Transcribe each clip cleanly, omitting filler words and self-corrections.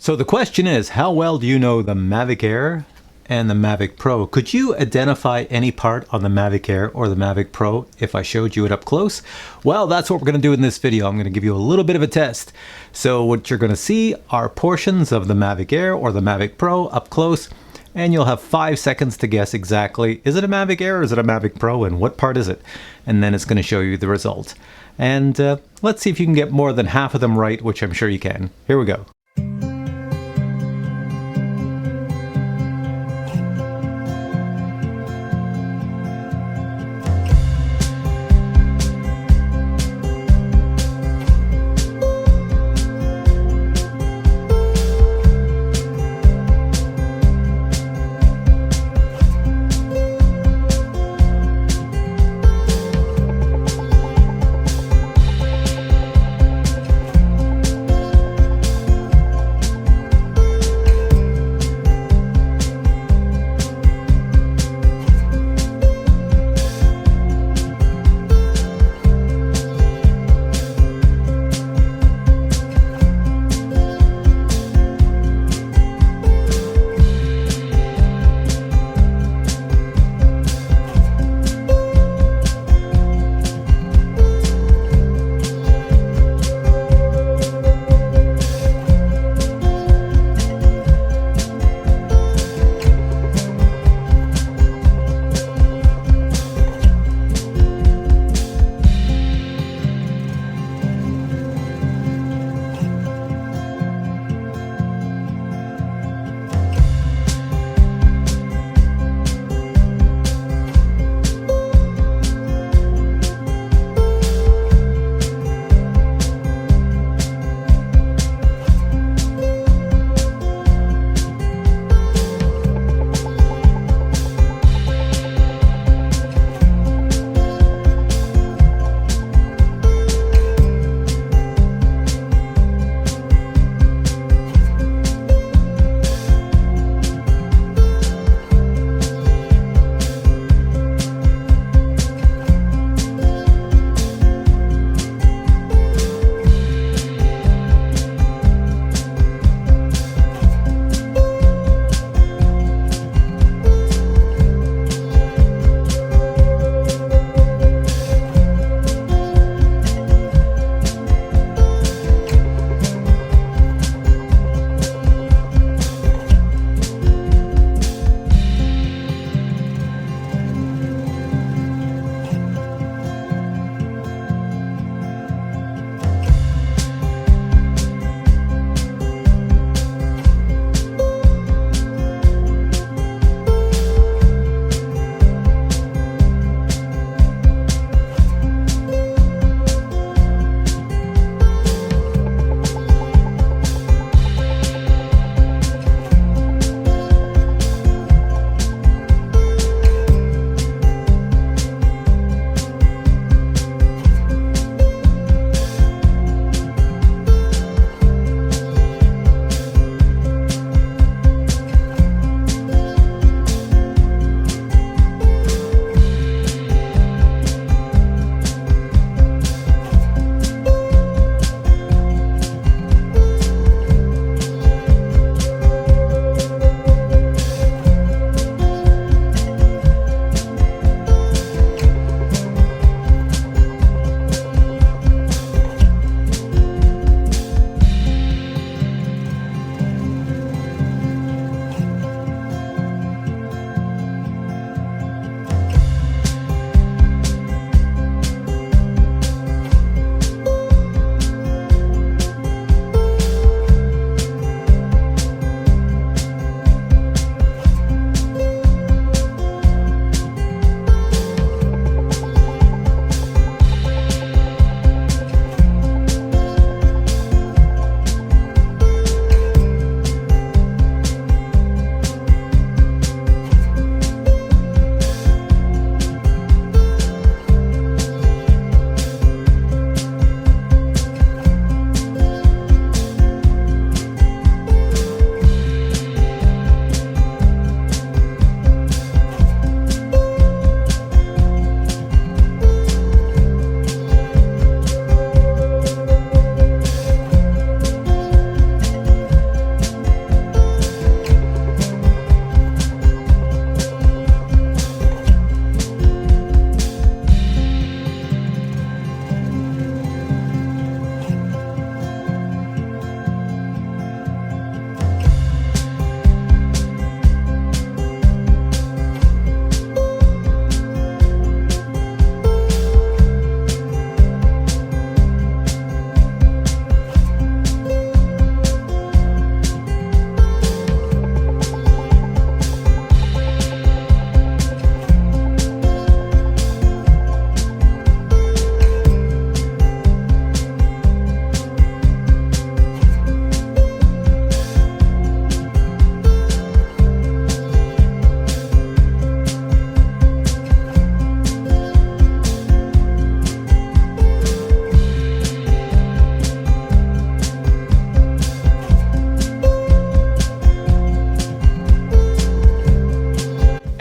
So the question is, how well do you know the Mavic Air and the Mavic Pro? Could you identify any part on the Mavic Air or the Mavic Pro if I showed you it up close? Well, that's what we're going to do in this video. I'm going to give you a little bit of a test. So what you're going to see are portions of the Mavic Air or the Mavic Pro up close, and you'll have 5 seconds to guess exactly, is it a Mavic Air or is it a Mavic Pro, and what part is it? And then it's going to show you the result. And let's see if you can get more than half of them right, which I'm sure you can. Here we go.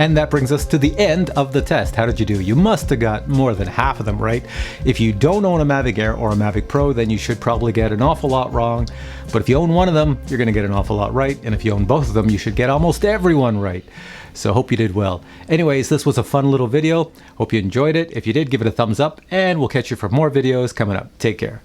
And that brings us to the end of the test. How did you do? You must have got more than half of them right. If you don't own a Mavic Air or a Mavic Pro, then you should probably get an awful lot wrong. But if you own one of them, you're going to get an awful lot right. And if you own both of them, you should get almost everyone right. So hope you did well. Anyways, this was a fun little video. Hope you enjoyed it. If you did, give it a thumbs up, and we'll catch you for more videos coming up. Take care.